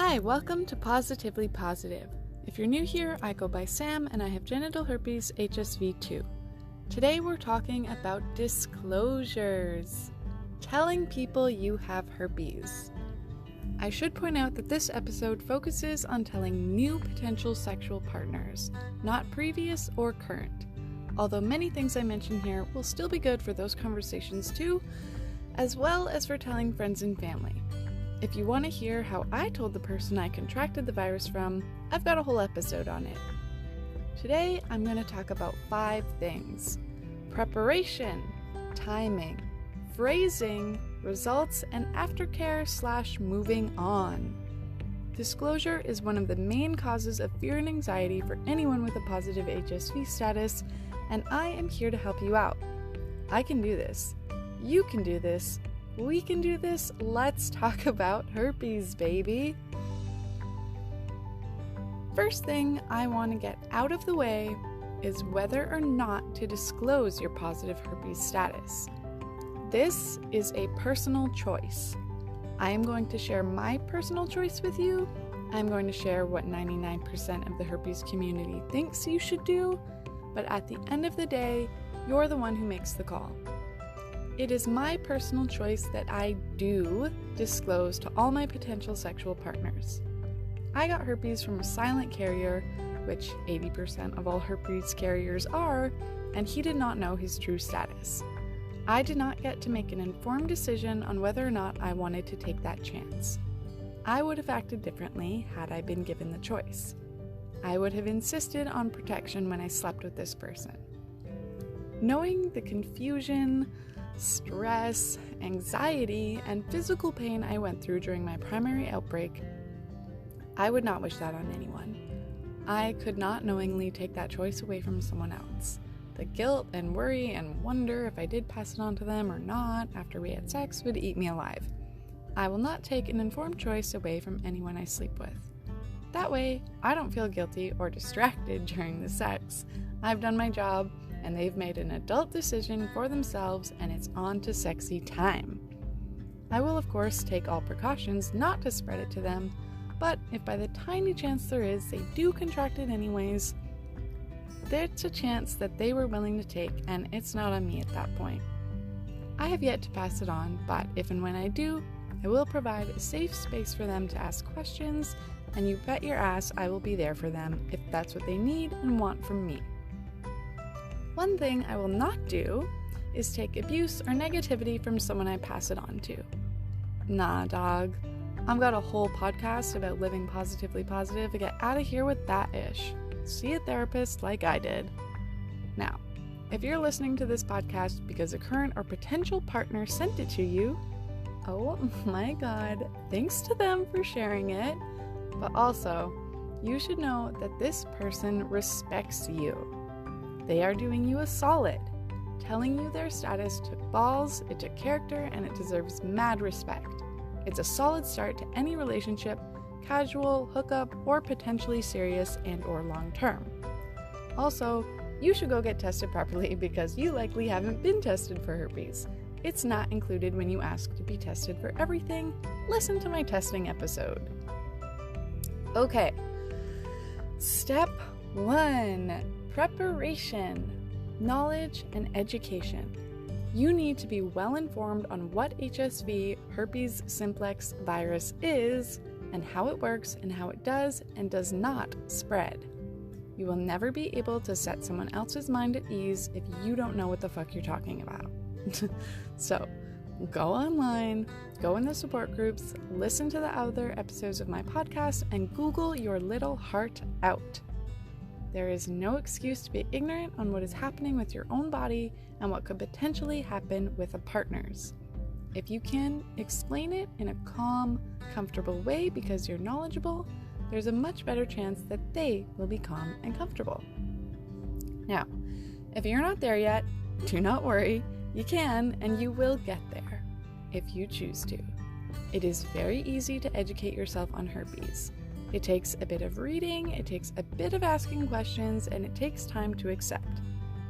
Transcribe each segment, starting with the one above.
Hi, welcome to Positively Positive. If you're new here, I go by Sam and I have genital herpes HSV2. Today we're talking about disclosures. Telling people you have herpes. I should point out that this episode focuses on telling new potential sexual partners, not previous or current. Although many things I mention here will still be good for those conversations too, as well as for telling friends and family. If you want to hear how I told the person I contracted the virus from, I've got a whole episode on it. Today, I'm going to talk about 5 things: preparation, timing, phrasing, results, and aftercare/moving on. Disclosure is one of the main causes of fear and anxiety for anyone with a positive HSV status, and I am here to help you out. I can do this. You can do this. We can do this. Let's talk about herpes, baby. First thing I want to get out of the way is whether or not to disclose your positive herpes status. This is a personal choice. I am going to share my personal choice with you. I'm going to share what 99% of the herpes community thinks you should do, but at the end of the day, you're the one who makes the call. It is my personal choice that I do disclose to all my potential sexual partners. I got herpes from a silent carrier, which 80% of all herpes carriers are, and he did not know his true status. I did not get to make an informed decision on whether or not I wanted to take that chance. I would have acted differently had I been given the choice. I would have insisted on protection when I slept with this person. Knowing the confusion, stress, anxiety, and physical pain I went through during my primary outbreak, I would not wish that on anyone. I could not knowingly take that choice away from someone else. The guilt and worry and wonder if I did pass it on to them or not after we had sex would eat me alive. I will not take an informed choice away from anyone I sleep with. That way, I don't feel guilty or distracted during the sex. I've done my job, and they've made an adult decision for themselves, and it's on to sexy time. I will, of course, take all precautions not to spread it to them, but if by the tiny chance there is they do contract it anyways, there's a chance that they were willing to take, and it's not on me at that point. I have yet to pass it on, but if and when I do, I will provide a safe space for them to ask questions, and you bet your ass I will be there for them if that's what they need and want from me. One thing I will not do is take abuse or negativity from someone I pass it on to. Nah, dog. I've got a whole podcast about living positively positive. Get out of here with that ish. See a therapist like I did. Now, if you're listening to this podcast because a current or potential partner sent it to you, oh my god, thanks to them for sharing it. But also, you should know that this person respects you. They are doing you a solid. Telling you their status took balls, it took character, and it deserves mad respect. It's a solid start to any relationship, casual, hookup, or potentially serious and or long-term. Also, you should go get tested properly because you likely haven't been tested for herpes. It's not included when you ask to be tested for everything. Listen to my testing episode. Okay, step 1. Preparation, knowledge, and education. You need to be well informed on what HSV, herpes simplex virus is, and how it works, and how it does and does not spread. You will never be able to set someone else's mind at ease if you don't know what the fuck you're talking about. So, go online, go in the support groups, listen to the other episodes of my podcast, and Google your little heart out. There is no excuse to be ignorant on what is happening with your own body and what could potentially happen with a partner's. If you can explain it in a calm, comfortable way because you're knowledgeable, there's a much better chance that they will be calm and comfortable. Now, if you're not there yet, do not worry. You can and you will get there if you choose to. It is very easy to educate yourself on herpes. It takes a bit of reading, it takes a bit of asking questions, and it takes time to accept.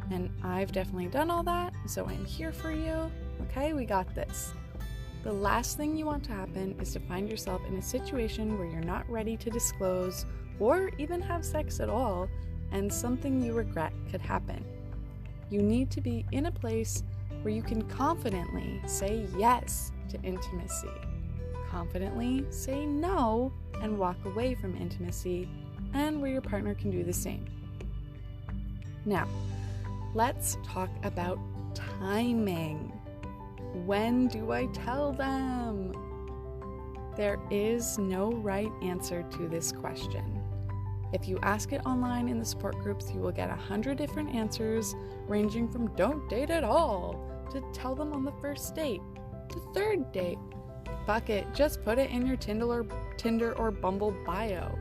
And I've definitely done all that, so I'm here for you. Okay, we got this. The last thing you want to happen is to find yourself in a situation where you're not ready to disclose or even have sex at all, and something you regret could happen. You need to be in a place where you can confidently say yes to intimacy, confidently say no and walk away from intimacy, and where your partner can do the same. Now, let's talk about timing. When do I tell them? There is no right answer to this question. If you ask it online in the support groups, you will get 100 different answers, ranging from don't date at all to tell them on the first date to third date. Fuck it, just put it in your Tinder or Bumble bio.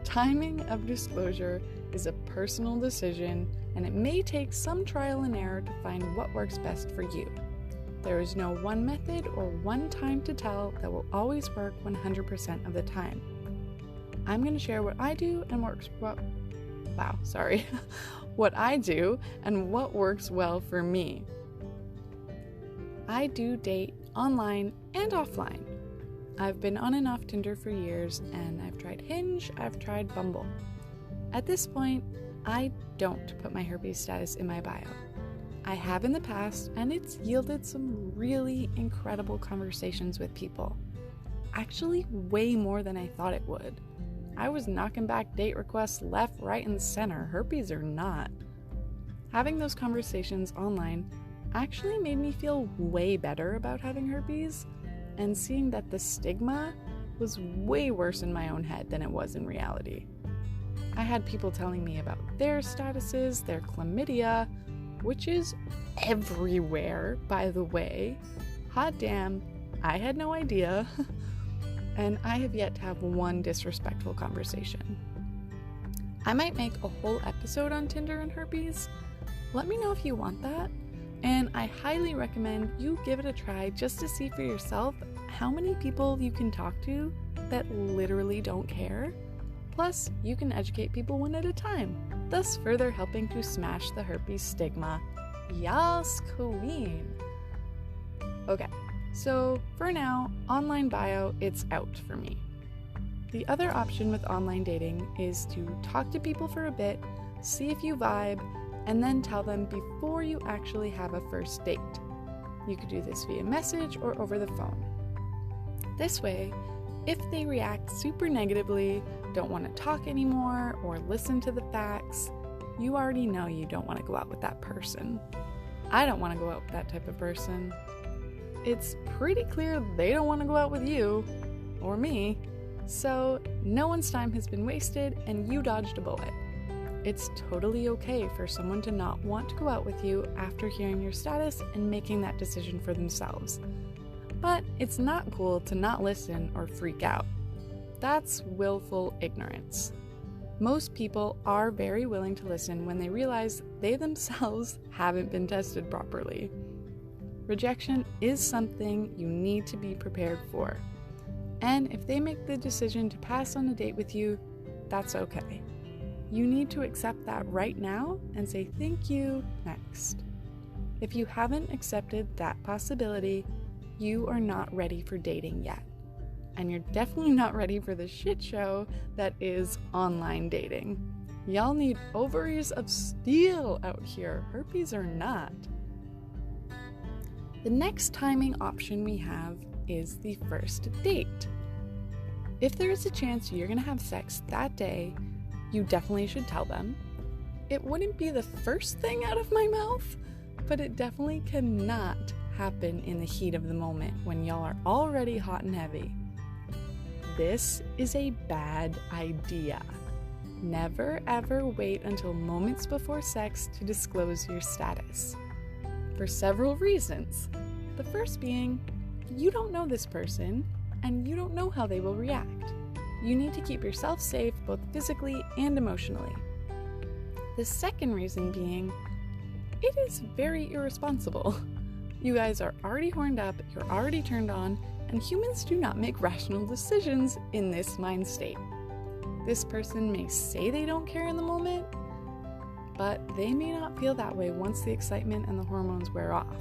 Timing of disclosure is a personal decision, and it may take some trial and error to find what works best for you. There is no one method or one time to tell that will always work 100% of the time. I'm going to share what I do and what I do and what works well for me. I do date online and offline. I've been on and off Tinder for years, and I've tried Hinge, I've tried Bumble. At this point, I don't put my herpes status in my bio. I have in the past, and it's yielded some really incredible conversations with people. Actually, way more than I thought it would. I was knocking back date requests left, right, and center, herpes or not. Having those conversations online actually made me feel way better about having herpes, and seeing that the stigma was way worse in my own head than it was in reality. I had people telling me about their statuses, their chlamydia, which is everywhere, by the way. Hot damn, I had no idea. And I have yet to have one disrespectful conversation. I might make a whole episode on Tinder and herpes. Let me know if you want that. And I highly recommend you give it a try just to see for yourself how many people you can talk to that literally don't care. Plus, you can educate people one at a time, thus further helping to smash the herpes stigma. Yas, queen! Okay, so for now, online bio, it's out for me. The other option with online dating is to talk to people for a bit, see if you vibe, and then tell them before you actually have a first date. You could do this via message or over the phone. This way, if they react super negatively, don't want to talk anymore, or listen to the facts, you already know you don't want to go out with that person. I don't want to go out with that type of person. It's pretty clear they don't want to go out with you, or me, so no one's time has been wasted and you dodged a bullet. It's totally okay for someone to not want to go out with you after hearing your status and making that decision for themselves. But it's not cool to not listen or freak out. That's willful ignorance. Most people are very willing to listen when they realize they themselves haven't been tested properly. Rejection is something you need to be prepared for. And if they make the decision to pass on a date with you, that's okay. You need to accept that right now and say thank you next. If you haven't accepted that possibility, you are not ready for dating yet. And you're definitely not ready for the shit show that is online dating. Y'all need ovaries of steel out here, herpes or not. The next timing option we have is the first date. If there is a chance you're gonna have sex that day, you definitely should tell them. It wouldn't be the first thing out of my mouth, but it definitely cannot happen in the heat of the moment when y'all are already hot and heavy. This is a bad idea. Never ever wait until moments before sex to disclose your status. For several reasons. The first being, you don't know this person and you don't know how they will react. You need to keep yourself safe both physically and emotionally. The second reason being, it is very irresponsible. You guys are already horned up, you're already turned on, and humans do not make rational decisions in this mind state. This person may say they don't care in the moment, but they may not feel that way once the excitement and the hormones wear off.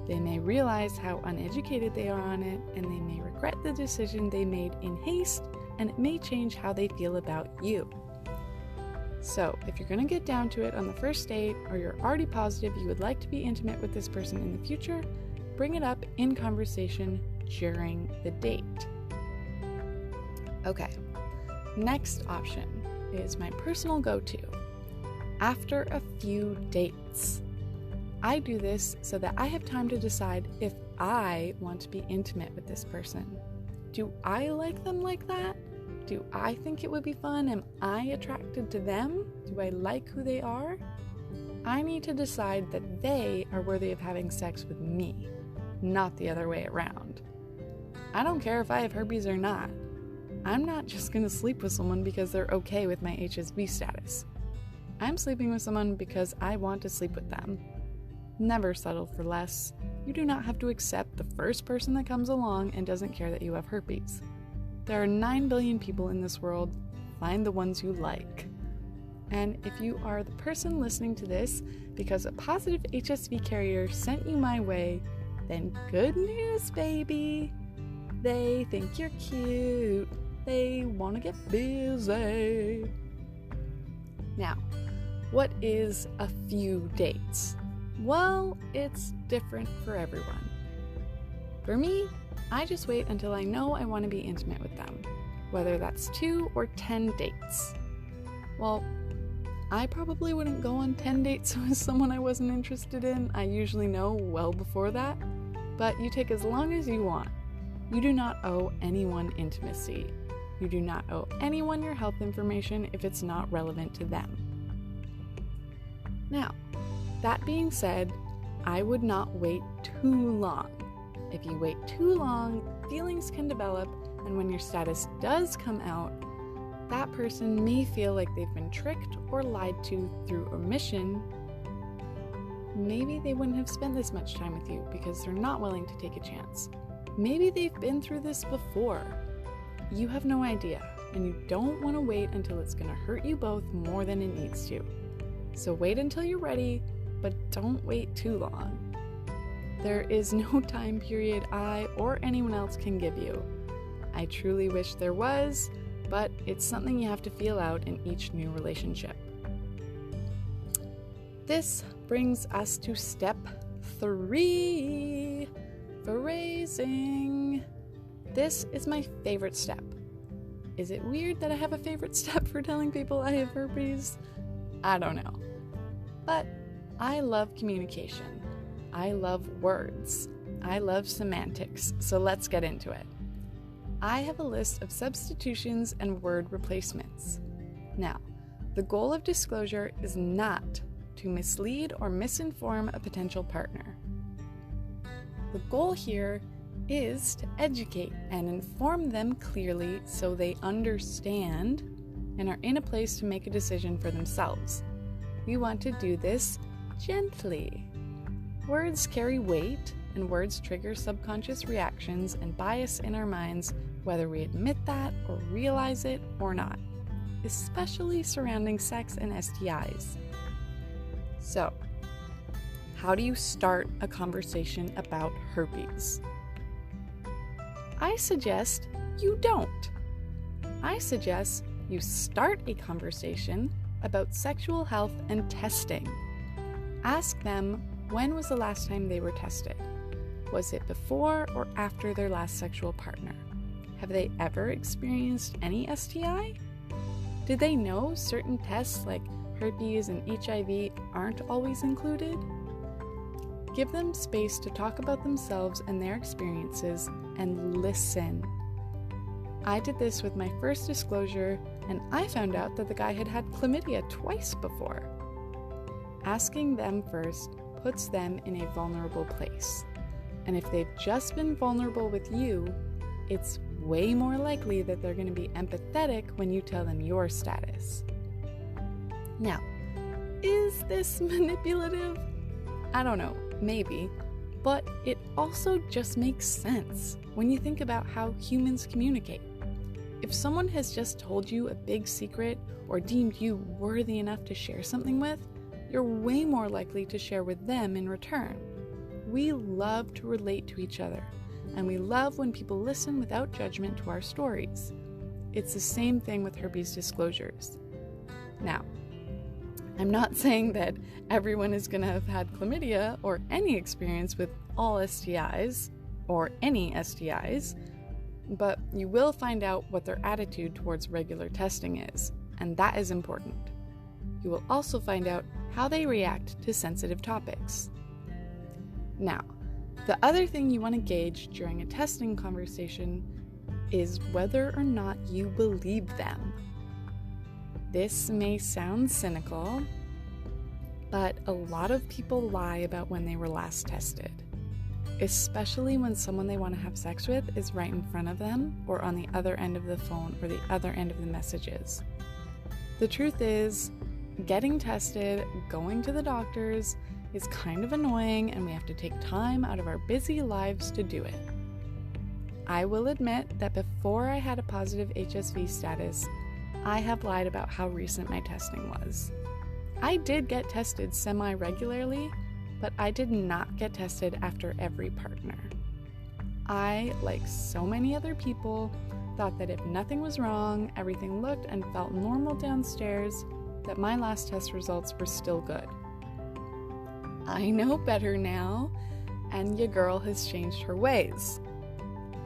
They may realize how uneducated they are on it, and they may regret the decision they made in haste, and it may change how they feel about you. So, if you're going to get down to it on the first date, or you're already positive you would like to be intimate with this person in the future, bring it up in conversation during the date. Okay, next option is my personal go-to. After a few dates. I do this so that I have time to decide if I want to be intimate with this person. Do I like them like that? Do I think it would be fun? Am I attracted to them? Do I like who they are? I need to decide that they are worthy of having sex with me, not the other way around. I don't care if I have herpes or not. I'm not just going to sleep with someone because they're okay with my HSV status. I'm sleeping with someone because I want to sleep with them. Never settle for less. You do not have to accept the first person that comes along and doesn't care that you have herpes. There are 9 billion people in this world. Find the ones you like. And if you are the person listening to this because a positive HSV carrier sent you my way, then good news, baby. They think you're cute. They want to get busy. Now, what is a few dates? Well, it's different for everyone. For me, I just wait until I know I want to be intimate with them, whether that's 2 or 10 dates. Well, I probably wouldn't go on 10 dates with someone I wasn't interested in. I usually know well before that, but you take as long as you want. You do not owe anyone intimacy. You do not owe anyone your health information if it's not relevant to them. Now, that being said, I would not wait too long. If you wait too long, feelings can develop, and when your status does come out, that person may feel like they've been tricked or lied to through omission. Maybe they wouldn't have spent this much time with you because they're not willing to take a chance. Maybe they've been through this before. You have no idea, and you don't want to wait until it's going to hurt you both more than it needs to. So wait until you're ready, but don't wait too long. There is no time period I or anyone else can give you. I truly wish there was, but it's something you have to feel out in each new relationship. This brings us to step 3, phrasing. This is my favorite step. Is it weird that I have a favorite step for telling people I have herpes? I don't know. But I love communication. I love words. I love semantics. So let's get into it. I have a list of substitutions and word replacements. Now, the goal of disclosure is not to mislead or misinform a potential partner. The goal here is to educate and inform them clearly so they understand and are in a place to make a decision for themselves. We want to do this gently. Words carry weight, and words trigger subconscious reactions and bias in our minds, whether we admit that or realize it or not, especially surrounding sex and STIs. So, how do you start a conversation about herpes? I suggest you don't. I suggest you start a conversation about sexual health and testing. Ask them, when was the last time they were tested? Was it before or after their last sexual partner? Have they ever experienced any STI? Did they know certain tests like herpes and HIV aren't always included? Give them space to talk about themselves and their experiences and listen. I did this with my first disclosure, and I found out that the guy had had chlamydia twice before. Asking them first puts them in a vulnerable place. And if they've just been vulnerable with you, it's way more likely that they're going to be empathetic when you tell them your status. Now, is this manipulative? I don't know, maybe, but it also just makes sense when you think about how humans communicate. If someone has just told you a big secret or deemed you worthy enough to share something with, you're way more likely to share with them in return. We love to relate to each other, and we love when people listen without judgment to our stories. It's the same thing with herpes disclosures. Now, I'm not saying that everyone is going to have had chlamydia or any experience with all STIs or any STIs, but you will find out what their attitude towards regular testing is, and that is important. You will also find out how they react to sensitive topics. Now, the other thing you want to gauge during a testing conversation is whether or not you believe them. This may sound cynical, but a lot of people lie about when they were last tested, especially when someone they want to have sex with is right in front of them or on the other end of the phone or the other end of the messages. The truth is, getting tested, going to the doctors is kind of annoying, and we have to take time out of our busy lives to do it. I will admit that before I had a positive HSV status, I have lied about how recent my testing was. I did get tested semi-regularly, but I did not get tested after every partner. I, like so many other people, thought that if nothing was wrong, everything looked and felt normal downstairs, that my last test results were still good. I know better now, and your girl has changed her ways.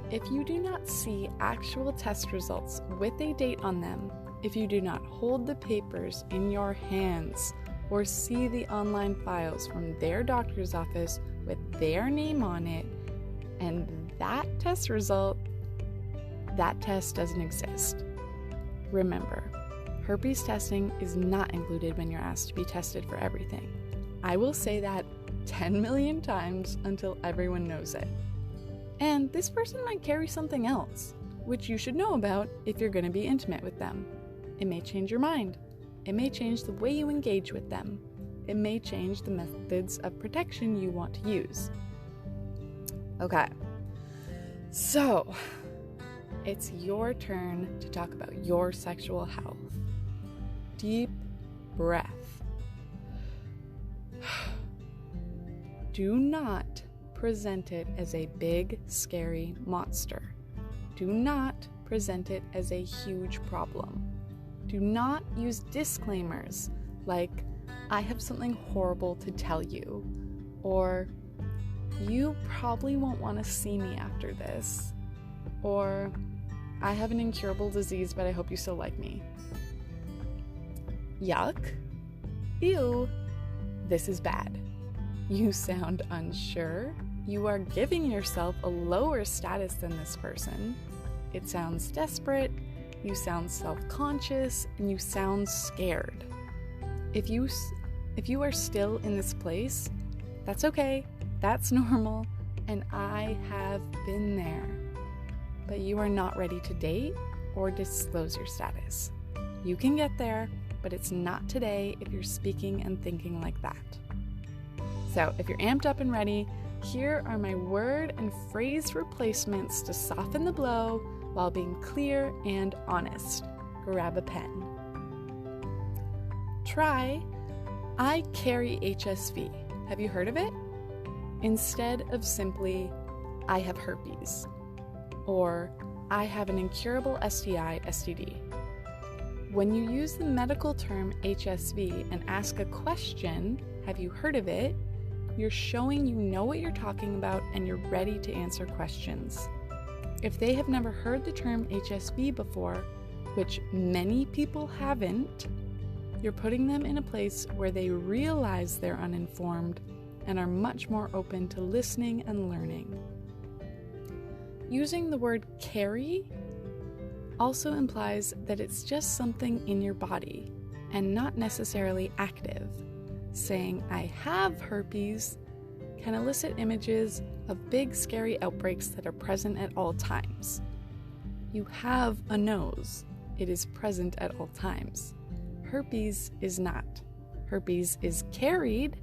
If you do not see actual test results with a date on them, if you do not hold the papers in your hands or see the online files from their doctor's office with their name on it, and that test result, that test doesn't exist. Remember, herpes testing is not included when you're asked to be tested for everything. I will say that 10 million times until everyone knows it. And this person might carry something else, which you should know about if you're going to be intimate with them. It may change your mind. It may change the way you engage with them. It may change the methods of protection you want to use. Okay, so it's your turn to talk about your sexual health. Deep breath. Do not present it as a big, scary monster. Do not present it as a huge problem. Do not use disclaimers like, I have something horrible to tell you, or you probably won't want to see me after this, or I have an incurable disease, but I hope you still like me. Yuck. Ew. This is bad. You sound unsure. You are giving yourself a lower status than this person. It sounds desperate, you sound self-conscious, and you sound scared. If you are still in this place, that's okay, that's normal, and I have been there. But you are not ready to date or disclose your status. You can get there, but it's not today if you're speaking and thinking like that. So if you're amped up and ready, here are my word and phrase replacements to soften the blow while being clear and honest. Grab a pen. Try, I carry HSV. Have you heard of it? Instead of simply, I have herpes, or I have an incurable STI, STD. When you use the medical term HSV and ask a question, have you heard of it? You're showing you know what you're talking about and you're ready to answer questions. If they have never heard the term HSV before, which many people haven't, you're putting them in a place where they realize they're uninformed and are much more open to listening and learning. Using the word carry also implies that it's just something in your body and not necessarily active. Saying, I have herpes, can elicit images of big, scary outbreaks that are present at all times. You have a nose. It is present at all times. Herpes is not. Herpes is carried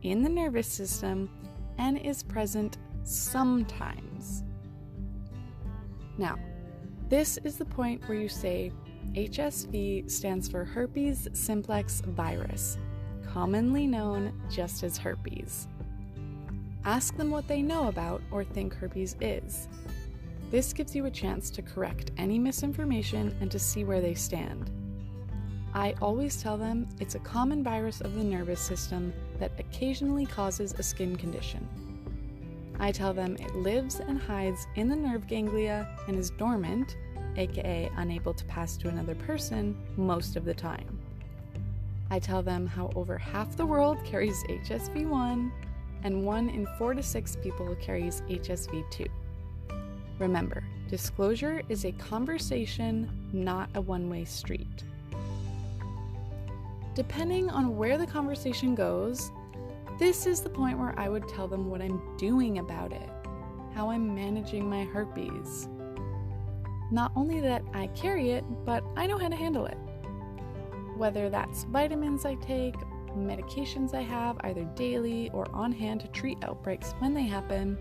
in the nervous system and is present sometimes. Now, this is the point where you say HSV stands for herpes simplex virus, commonly known just as herpes. Ask them what they know about or think herpes is. This gives you a chance to correct any misinformation and to see where they stand. I always tell them it's a common virus of the nervous system that occasionally causes a skin condition. I tell them it lives and hides in the nerve ganglia and is dormant, aka unable to pass to another person, most of the time. I tell them how over half the world carries HSV1 and 1 in 4 to 6 people carries HSV2. Remember, disclosure is a conversation, not a one-way street. Depending on where the conversation goes, this is the point where I would tell them what I'm doing about it, how I'm managing my herpes. Not only that I carry it, but I know how to handle it. Whether that's vitamins I take, medications I have either daily or on hand to treat outbreaks when they happen,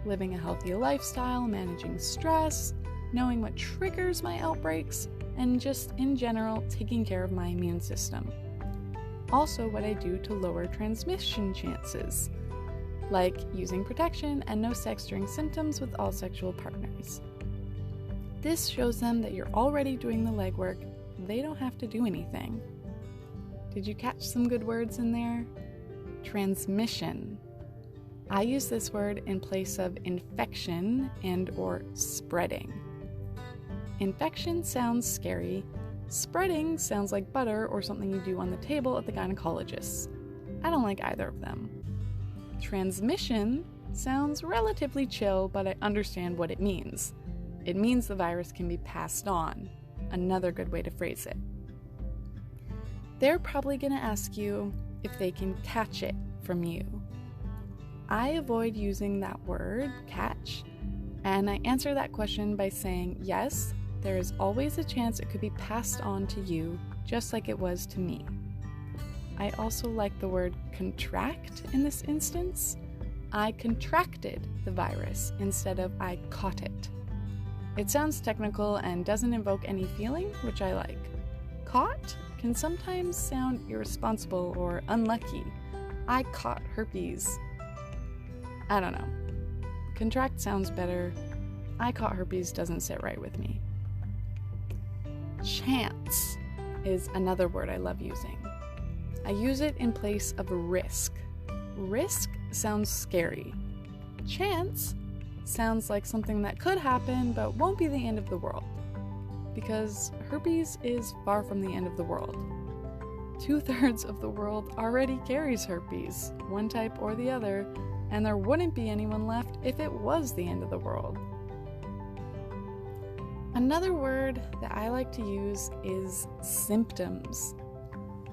living a healthy lifestyle, managing stress, knowing what triggers my outbreaks, and just in general taking care of my immune system. Also what I do to lower transmission chances, like using protection and no sex during symptoms with all sexual partners. This shows them that you're already doing the legwork. They don't have to do anything. Did you catch some good words in there? Transmission. I use this word in place of infection and or spreading. Infection sounds scary. Spreading sounds like butter or something you do on the table at the gynecologist's. I don't like either of them. Transmission sounds relatively chill, but I understand what it means. It means the virus can be passed on. Another good way to phrase it. They're probably going to ask you if they can catch it from you. I avoid using that word, catch, and I answer that question by saying yes, there is always a chance it could be passed on to you, just like it was to me. I also like the word contract in this instance. I contracted the virus instead of I caught it. It sounds technical and doesn't invoke any feeling, which I like. Caught can sometimes sound irresponsible or unlucky. I caught herpes. I don't know. Contract sounds better. I caught herpes doesn't sit right with me. Chance is another word I love using. I use it in place of risk. Risk sounds scary. Chance sounds like something that could happen but won't be the end of the world. Because herpes is far from the end of the world. 2/3 of the world already carries herpes, one type or the other, and there wouldn't be anyone left if it was the end of the world. Another word that I like to use is symptoms.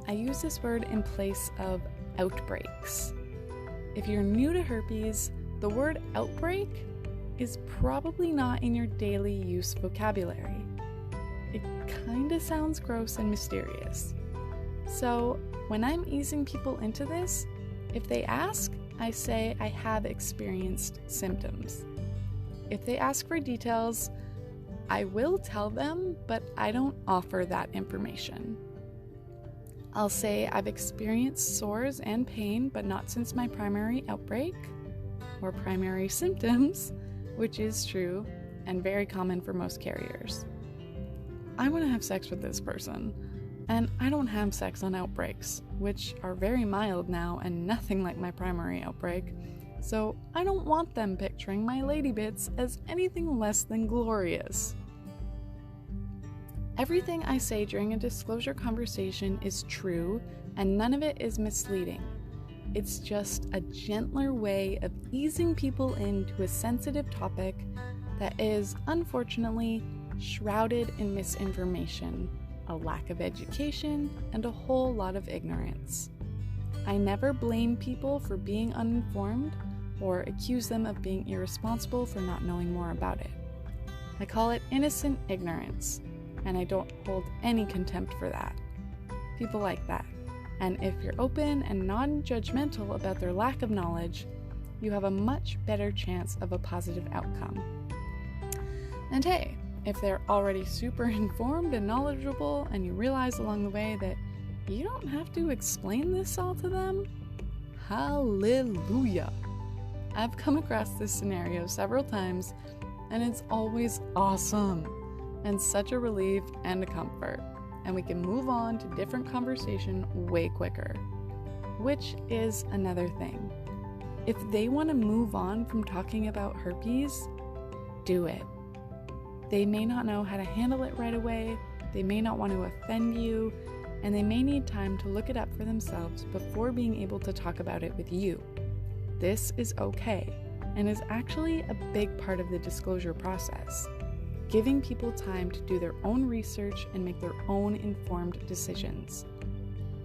I use this word in place of outbreaks. If you're new to herpes, the word outbreak is probably not in your daily use vocabulary. It kinda sounds gross and mysterious. So when I'm easing people into this, if they ask, I say I have experienced symptoms. If they ask for details, I will tell them, but I don't offer that information. I'll say I've experienced sores and pain, but not since my primary outbreak, or primary symptoms, which is true and very common for most carriers. I want to have sex with this person, and I don't have sex on outbreaks, which are very mild now and nothing like my primary outbreak, so I don't want them picturing my lady bits as anything less than glorious. Everything I say during a disclosure conversation is true, and none of it is misleading. It's just a gentler way of easing people into a sensitive topic that is, unfortunately, shrouded in misinformation, a lack of education, and a whole lot of ignorance. I never blame people for being uninformed or accuse them of being irresponsible for not knowing more about it. I call it innocent ignorance, and I don't hold any contempt for that. People like that. And if you're open and non-judgmental about their lack of knowledge, you have a much better chance of a positive outcome. And hey, if they're already super informed and knowledgeable and you realize along the way that you don't have to explain this all to them, hallelujah. I've come across this scenario several times, and it's always awesome and such a relief and a comfort, and we can move on to different conversation way quicker. Which is another thing. If they want to move on from talking about herpes, do it. They may not know how to handle it right away, they may not want to offend you, and they may need time to look it up for themselves before being able to talk about it with you. This is okay, and is actually a big part of the disclosure process, giving people time to do their own research and make their own informed decisions.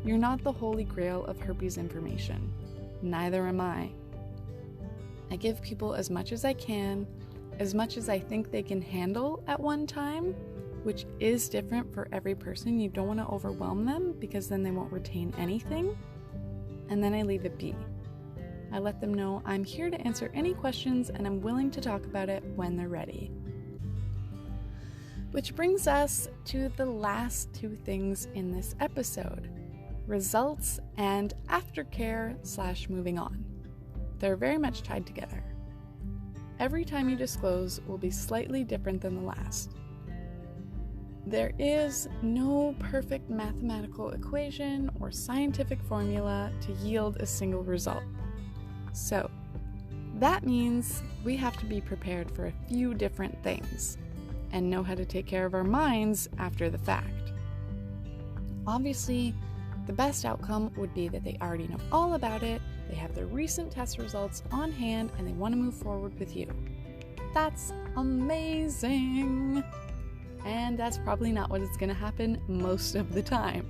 You're not the holy grail of herpes information. Neither am I. I give people as much as I can, as much as I think they can handle at one time, which is different for every person. You don't want to overwhelm them because then they won't retain anything. And then I leave it be. I let them know I'm here to answer any questions and I'm willing to talk about it when they're ready. Which brings us to the last two things in this episode: results and aftercare/moving on. They're very much tied together. Every time you disclose will be slightly different than the last. There is no perfect mathematical equation or scientific formula to yield a single result. So, that means we have to be prepared for a few different things and know how to take care of our minds after the fact. Obviously, the best outcome would be that they already know all about it, they have their recent test results on hand, and they want to move forward with you. That's amazing! And that's probably not what is going to happen most of the time.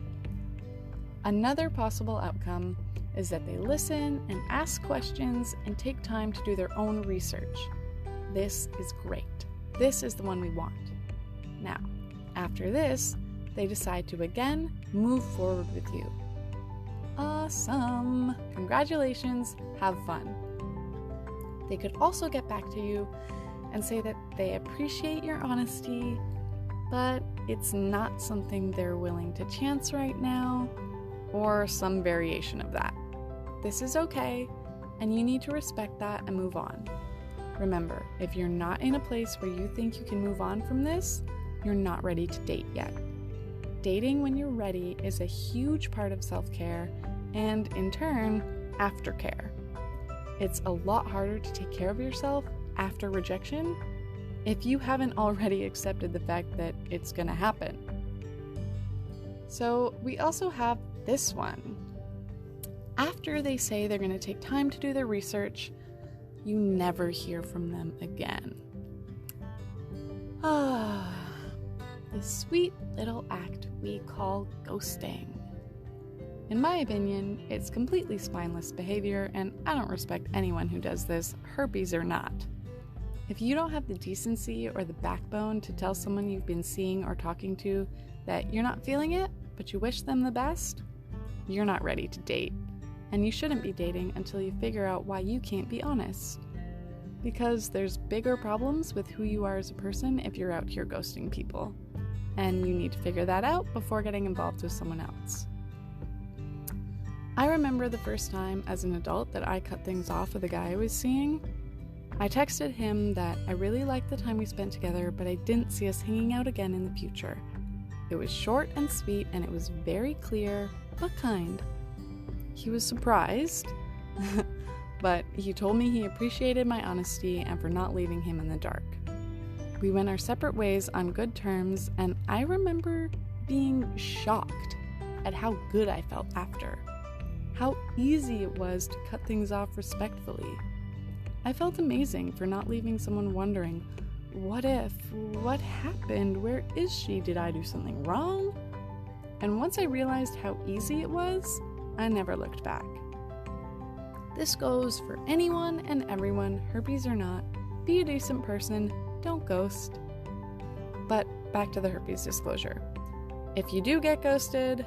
Another possible outcome is that they listen and ask questions and take time to do their own research. This is great. This is the one we want. Now, after this, they decide to again move forward with you. Awesome! Congratulations, have fun. They could also get back to you and say that they appreciate your honesty, but it's not something they're willing to chance right now, or some variation of that. This is okay, and you need to respect that and move on. Remember, if you're not in a place where you think you can move on from this, you're not ready to date yet. Dating when you're ready is a huge part of self-care and, in turn, aftercare. It's a lot harder to take care of yourself after rejection if you haven't already accepted the fact that it's gonna happen. So we also have this one. After they say they're gonna take time to do their research, you never hear from them again. The sweet little act we call ghosting. In my opinion, it's completely spineless behavior, and I don't respect anyone who does this, herpes or not. If you don't have the decency or the backbone to tell someone you've been seeing or talking to that you're not feeling it, but you wish them the best, you're not ready to date. And you shouldn't be dating until you figure out why you can't be honest. Because there's bigger problems with who you are as a person if you're out here ghosting people. And you need to figure that out before getting involved with someone else. I remember the first time as an adult that I cut things off with a guy I was seeing. I texted him that I really liked the time we spent together, but I didn't see us hanging out again in the future. It was short and sweet, and it was very clear, but kind. He was surprised, but he told me he appreciated my honesty and for not leaving him in the dark. We went our separate ways on good terms, and I remember being shocked at how good I felt after. How easy it was to cut things off respectfully. I felt amazing for not leaving someone wondering, what if? What happened? Where is she? Did I do something wrong? And once I realized how easy it was, I never looked back. This goes for anyone and everyone, herpes or not. Be a decent person, don't ghost. But back to the herpes disclosure. If you do get ghosted,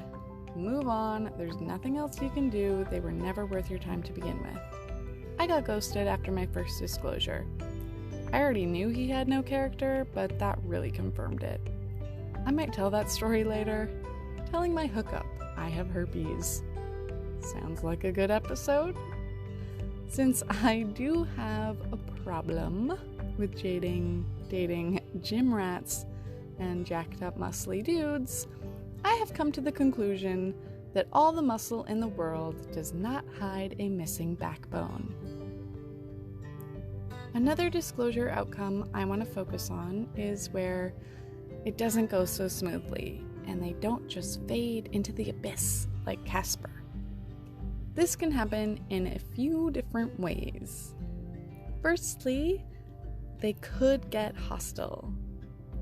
move on. There's nothing else you can do. They were never worth your time to begin with. I got ghosted after my first disclosure. I already knew he had no character, but that really confirmed it. I might tell that story later. Telling my hookup I have herpes. Sounds like a good episode. Since I do have a problem with dating gym rats and jacked up muscly dudes, I have come to the conclusion that all the muscle in the world does not hide a missing backbone. Another disclosure outcome I want to focus on is where it doesn't go so smoothly and they don't just fade into the abyss like Casper. This can happen in a few different ways. Firstly, they could get hostile.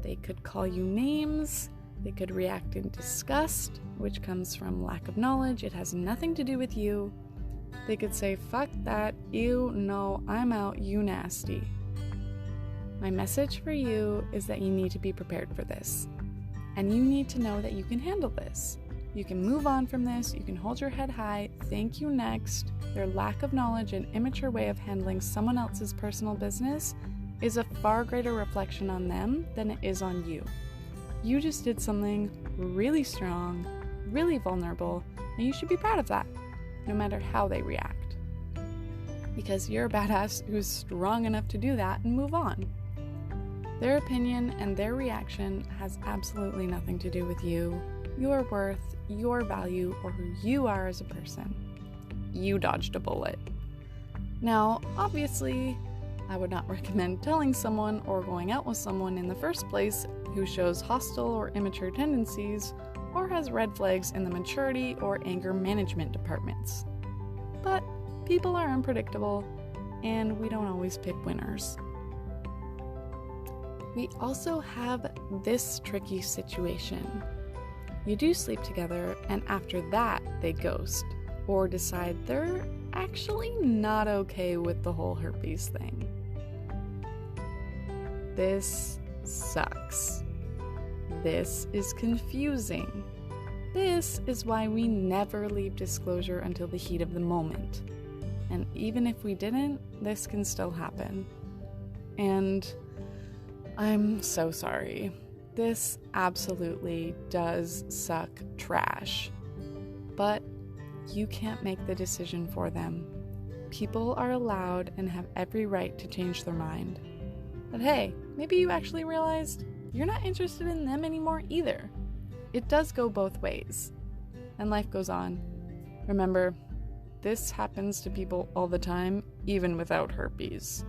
They could call you names. They could react in disgust, which comes from lack of knowledge. It has nothing to do with you. They could say, "Fuck that, ew, no, I'm out, you nasty." My message for you is that you need to be prepared for this. And you need to know that you can handle this. You can move on from this, you can hold your head high, thank you next. Their lack of knowledge and immature way of handling someone else's personal business is a far greater reflection on them than it is on you. You just did something really strong, really vulnerable, and you should be proud of that, no matter how they react. Because you're a badass who's strong enough to do that and move on. Their opinion and their reaction has absolutely nothing to do with you, your worth, your value, or who you are as a person. You dodged a bullet. Now, obviously, I would not recommend telling someone or going out with someone in the first place who shows hostile or immature tendencies or has red flags in the maturity or anger management departments. But people are unpredictable, and we don't always pick winners. We also have this tricky situation. You do sleep together, and after that, they ghost, or decide they're actually not okay with the whole herpes thing. This sucks. This is confusing. This is why we never leave disclosure until the heat of the moment. And even if we didn't, this can still happen. And I'm so sorry. This absolutely does suck trash. But you can't make the decision for them. People are allowed and have every right to change their mind. But hey, maybe you actually realized you're not interested in them anymore either. It does go both ways. And life goes on. Remember, this happens to people all the time, even without herpes.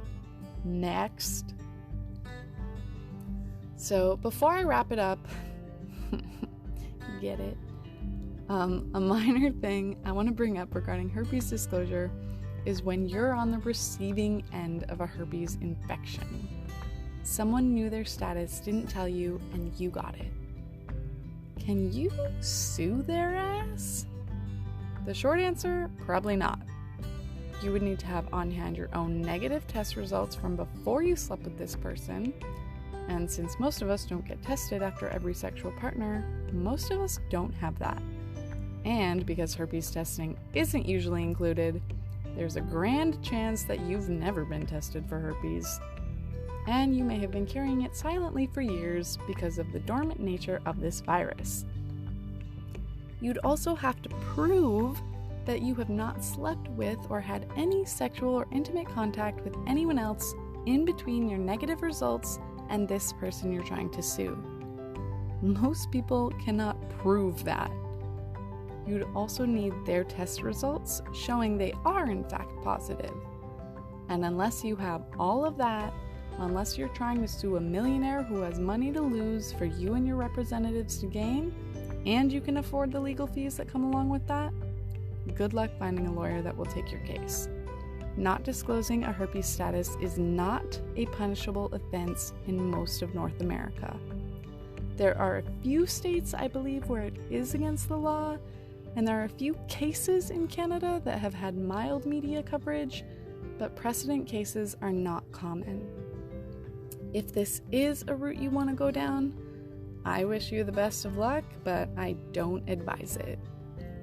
Next. So before I wrap it up, get it? A minor thing I want to bring up regarding herpes disclosure is when you're on the receiving end of a herpes infection. Someone knew their status, didn't tell you, and you got it. Can you sue their ass? The short answer, probably not. You would need to have on hand your own negative test results from before you slept with this person. And since most of us don't get tested after every sexual partner, most of us don't have that. And because herpes testing isn't usually included, there's a grand chance that you've never been tested for herpes. And you may have been carrying it silently for years because of the dormant nature of this virus. You'd also have to prove that you have not slept with or had any sexual or intimate contact with anyone else in between your negative results and this person you're trying to sue. Most people cannot prove that. You'd also need their test results showing they are in fact positive. And unless you have all of that, unless you're trying to sue a millionaire who has money to lose for you and your representatives to gain, and you can afford the legal fees that come along with that, good luck finding a lawyer that will take your case. Not disclosing a herpes status is not a punishable offense in most of North America. There are a few states, I believe, where it is against the law, and there are a few cases in Canada that have had mild media coverage, but precedent cases are not common. If this is a route you want to go down, I wish you the best of luck, but I don't advise it.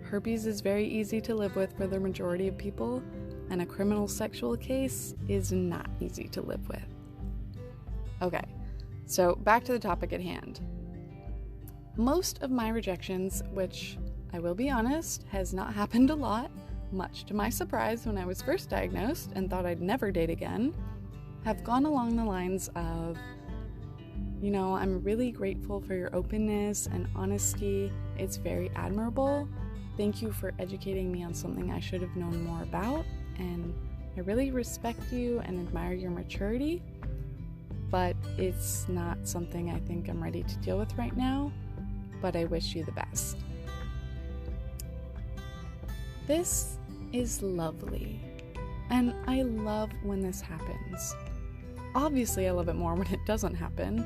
Herpes is very easy to live with for the majority of people, and a criminal sexual case is not easy to live with. Okay, so back to the topic at hand. Most of my rejections, which I will be honest, has not happened a lot, much to my surprise when I was first diagnosed and thought I'd never date again, have gone along the lines of, I'm really grateful for your openness and honesty. It's very admirable. Thank you for educating me on something I should have known more about, and I really respect you and admire your maturity, but it's not something I think I'm ready to deal with right now, but I wish you the best. This is lovely, and I love when this happens. Obviously, I love it more when it doesn't happen,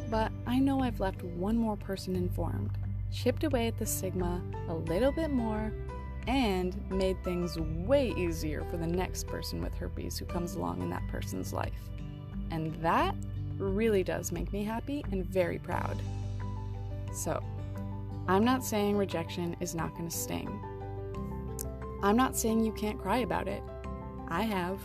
but I know I've left one more person informed, chipped away at the stigma a little bit more, and made things way easier for the next person with herpes who comes along in that person's life. And that really does make me happy and very proud. So, I'm not saying rejection is not going to sting. I'm not saying you can't cry about it. I have.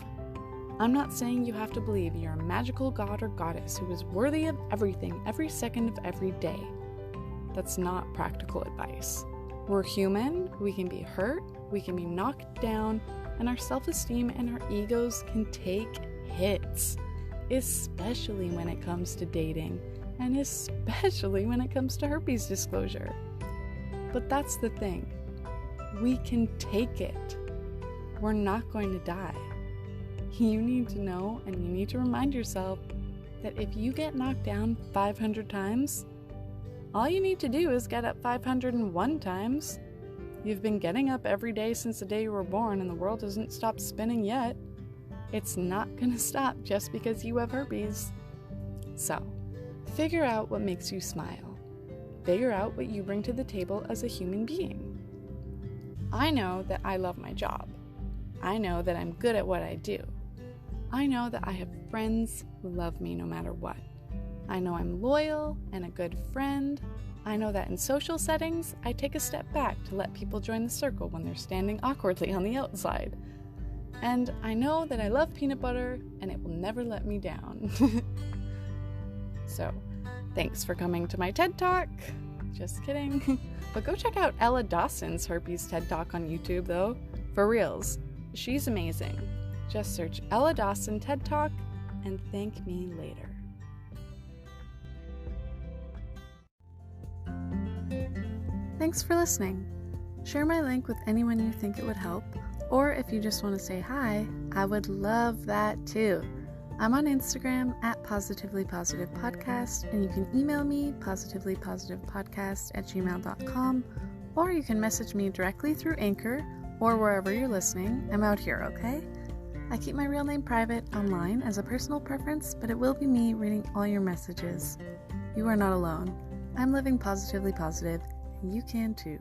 I'm not saying you have to believe you're a magical god or goddess who is worthy of everything every second of every day. That's not practical advice. We're human, we can be hurt, we can be knocked down, and our self-esteem and our egos can take hits, especially when it comes to dating, and especially when it comes to herpes disclosure. But that's the thing. We can take it. We're not going to die. You need to know, and you need to remind yourself that if you get knocked down 500 times, all you need to do is get up 501 times. You've been getting up every day since the day you were born, and the world hasn't stopped spinning yet. It's not gonna stop just because you have herpes. So, figure out what makes you smile. Figure out what you bring to the table as a human being. I know that I love my job. I know that I'm good at what I do. I know that I have friends who love me no matter what. I know I'm loyal and a good friend. I know that in social settings, I take a step back to let people join the circle when they're standing awkwardly on the outside. And I know that I love peanut butter and it will never let me down. So, thanks for coming to my TED Talk. Just kidding. But go check out Ella Dawson's herpes TED Talk on YouTube though. For reals. She's amazing. Just search Ella Dawson TED Talk and thank me later. Thanks for listening. Share my link with anyone you think it would help, or if you just want to say hi, I would love that too. I'm on Instagram at positivelypositivepodcast, and you can email me positivelypositivepodcast@gmail.com, or you can message me directly through Anchor or wherever you're listening. I'm out here, okay? I keep my real name private online as a personal preference, but it will be me reading all your messages. You are not alone. I'm living positively positive, and you can too.